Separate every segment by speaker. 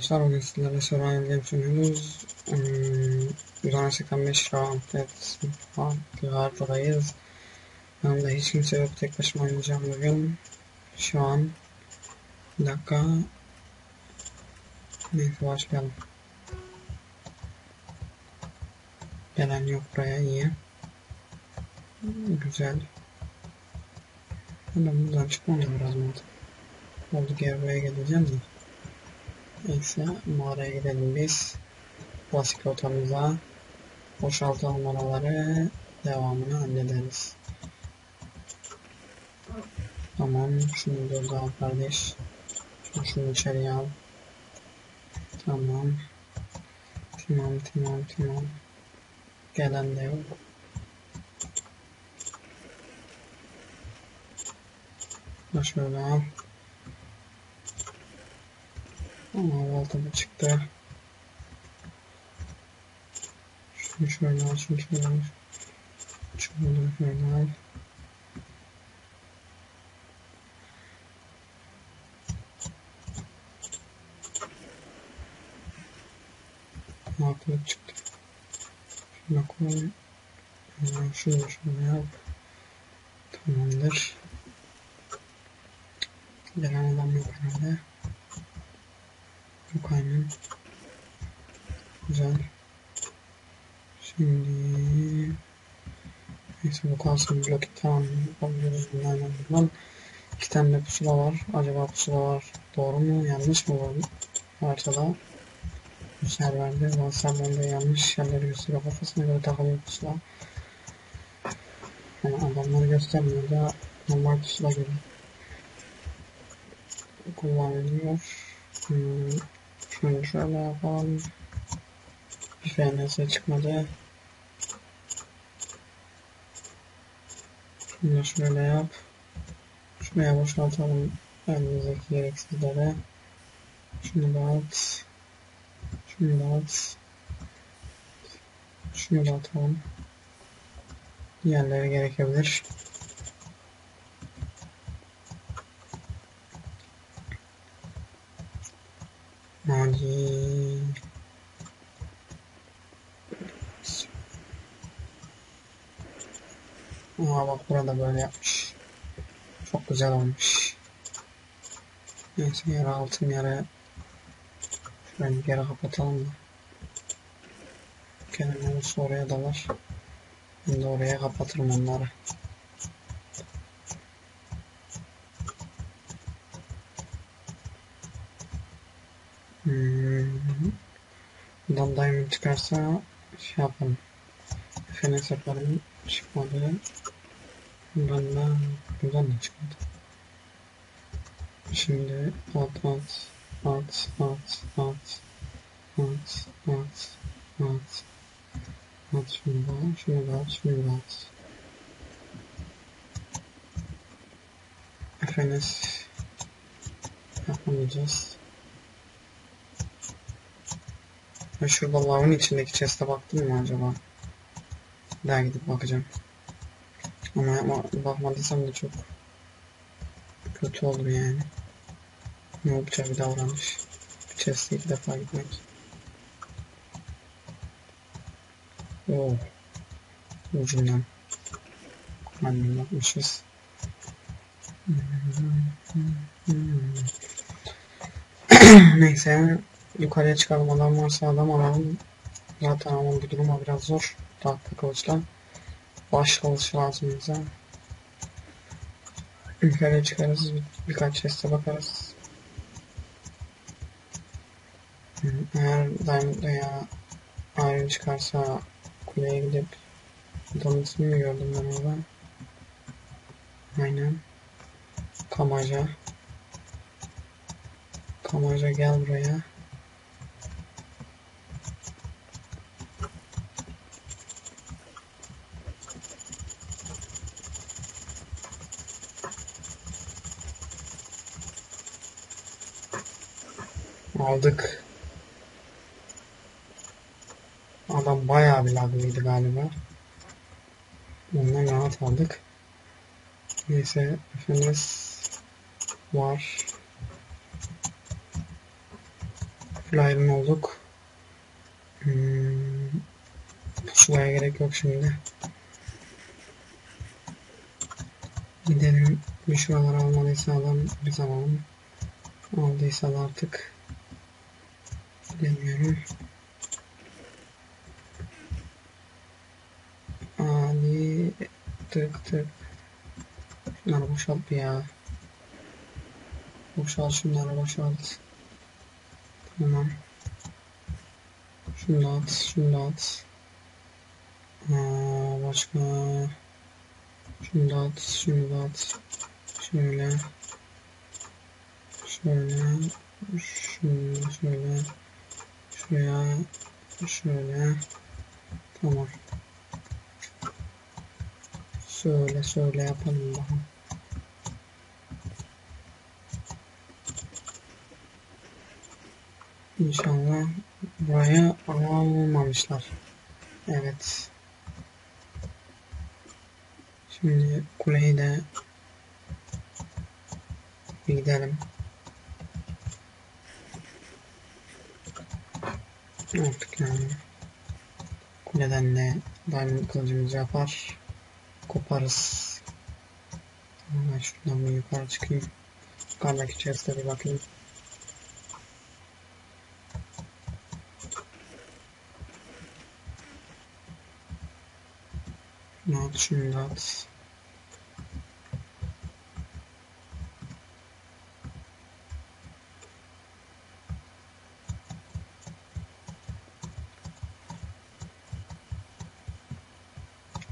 Speaker 1: arkadaşlar, bugün sizlerle Survival Games oynuyoruz. 185 farklı haritadayız. Yanımda hiç kimse yok, tek başıma oynayacağım bugün. Şu an bir dakika. Neyse, başlayalım. Gelen yok buraya, iyi. Güzel. Ben buradan çıkmam da biraz mantıklı. Oldu ki buraya geleceğim de. Neyse, mağaraya gidelim biz. Klasik rotamıza boşaltalım oraları. Devamını hallederiz. Tamam, şunu da al kardeş. Şunu içeriye al. Tamam. Tamam. Gelen de yok. Şöyle al. Ama balta da çıktı. Şunu şöyle al. Şunu şöyle al. Şunu da şöyle al. Altılık çıktı. Şuna koy. Şunu da şöyle yap. Tamamdır. Gelen adam yok herhalde. Yok aynen. Güzel. Şimdi neyse, bu kalsın. Blok tamam yapabiliyoruz bundan. 2 tane de pusula var. Acaba pusulalar doğru mu yanlış mı bu haritada? Bu serverde WhatsApp'da yanlış yerleri gösteriyor, kafasına göre takılıyor pusula. Yani adamları göstermiyor da normal pusula gibi kullanılıyor. Şunu şöyle yapalım. Bir FNS çıkmadı. Şunu da şöyle yap. Şuraya boşaltalım elimizdeki gereksizlere. Şunu da at. Şunu da at. Şunu da atalım. Diğerleri gerekebilir. Hadi. Aa, bak burada böyle yapmış. Çok güzel olmuş. Neyse, yarı altın yarı şöyle bir yere kapatalım da. Kendim olursa oraya dalar. Ben de oraya kapatırım onları. Buradan diamond çıkarsa şey yapalım. FNS yaparım. Çıkmadı. Buradan da çıkmadı. Şimdi at. Şunu da at. FNS yapamayacağız. Ben şurada lavın içindeki chest'e baktım mı acaba? Daha gidip bakacağım. Ama bakmadıysam da çok kötü olur yani. Ne olacak bir davranış. Bir chest'e 2 defa gitmek. Oo. Ucundan. Annem yapmışız. Neyse, yukarıya çıkalım. Adam varsa adam alalım. Zaten ama bu duruma biraz zor. Tahta kılıçla. Baş kılıç lazım bize. Yukarıya çıkarız. Birkaç chest'e bakarız. Eğer Diamond ya Iron çıkarsa kuleye gidip adamın ismini gördüm ben orada. Aynen. Kamaja gel buraya. Aldık. Adam bayağı bir laglıydı galiba. Ondan rahat aldık. Neyse, FNS var. Full iron olduk. Pusulaya gerek yok şimdi. Gidelim. Bir şuraları almalıysa adam biz alalım. Aldıysa da artık bilemiyorum. Hadi tık tık. Şunları boşalt ya. Boşalt şunları boşalt. Tamam. Şunu da at. Şunu da at. Başka. Şunu da at. Şunu da at. Şöyle. Şöyle. Şunu da şöyle. Şuraya. Şöyle. Tamam. Şöyle yapalım bakalım. İnşallah buraya almamışlar. Evet. Şimdi kuleyi de bir gidelim. Artık yani kuleden de diamond kılıcımızı yapar. Koparız. Ben şuradan bir yukarı çıkayım. Yukarıdaki chest'e bir bakayım. Şunu at, şunu da at.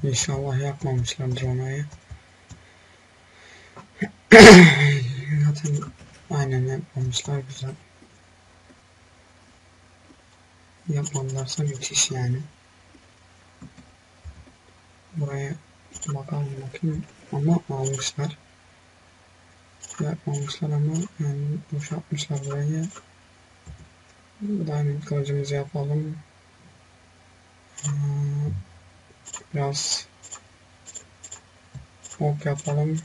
Speaker 1: İnşallah yapmamışlardır onayı. Zaten aynen yapmamışlar, güzel. Yapmadılarsa müthiş yani. Buraya bakayım ama almışlar. Yapmamışlar ama yani boşaltmışlar burayı. Diamond kılıcımızı yapalım. Biraz ok yapalım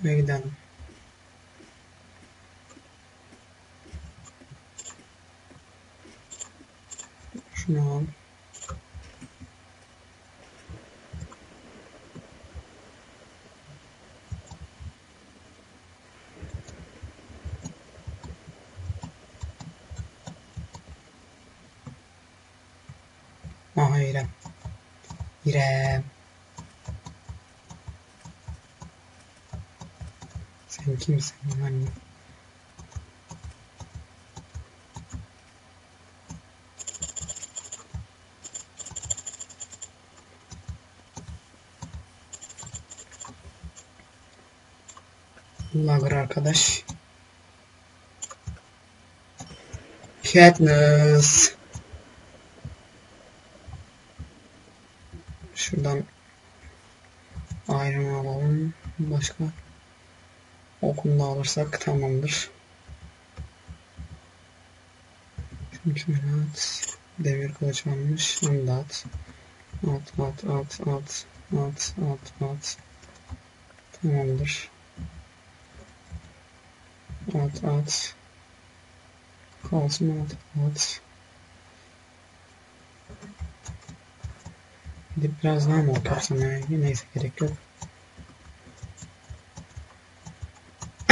Speaker 1: ve gidelim. Şunu al. Aha İrem. İrem. Sen kimsin lan? Lagır arkadaş. Katniss. Şuradan iron alalım. Başka okunu da alırsak tamamdır. Şimdi şöyle at. Demir kılıç almış. Onu da at. At. Tamamdır. At. Kalsın at. Gidip biraz daha mı okursam yani? Neyse gerek yok.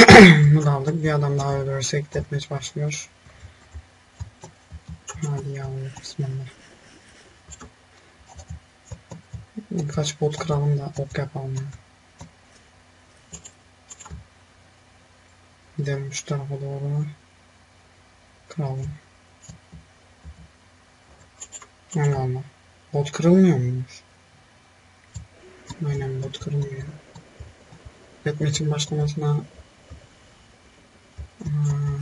Speaker 1: Bunu da aldık. Bir adam daha öldürürsek deathmatch başlıyor. Hadi yavrum bismillah. Birkaç bot kıralım da ok yapalım ya. Gidelim şu tarafa doğru. Kıralım. Allah. Bot kırılmıyor muymuş? Aynen bot kırılmıyor. Deathmatch'in başlamasına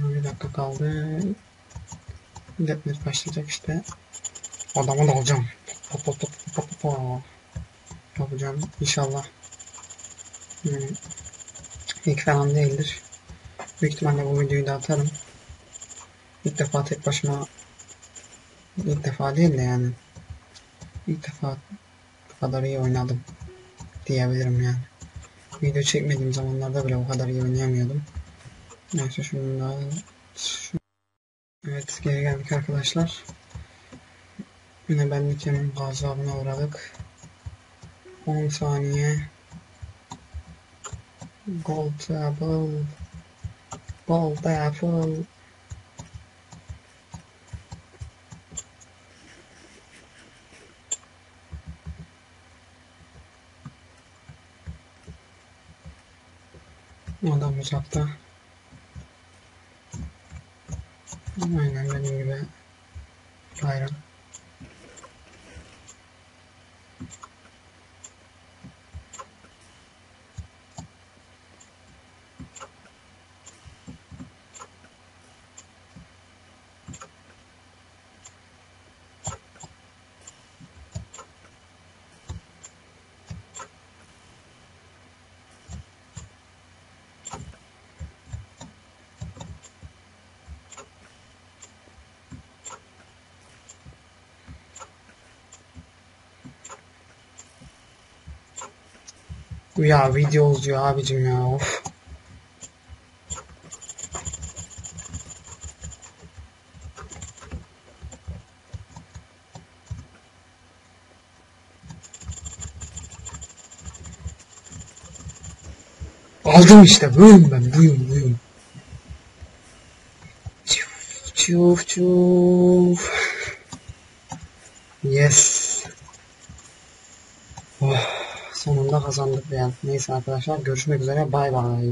Speaker 1: bir dakika kaldı. Deathmatch başlayacak işte. Adamı da alacağım. Yapacağım inşallah. İlk falan değildir. Büyük ihtimalle bu videoyu da atarım. İlk defa tek başıma, ilk defa değil de yani ilk defa bu kadar iyi oynadım diyebilirim yani. Video çekmediğim zamanlarda bile o kadar iyi oynayamıyordum. Neyse şunu da evet, geri geldik arkadaşlar. Yine benlikenin gazabına uğradık. 10 saniye. Gold apple. Gold apple. Adam uzakta. Aynen benim gibi. Bayram. Ya video uzuyor abicim ya, of. Aldım işte, buyum ben, buyum. Çuf. Yes. Oh, sonunda kazandık ya. Neyse arkadaşlar, görüşmek üzere, bay bay.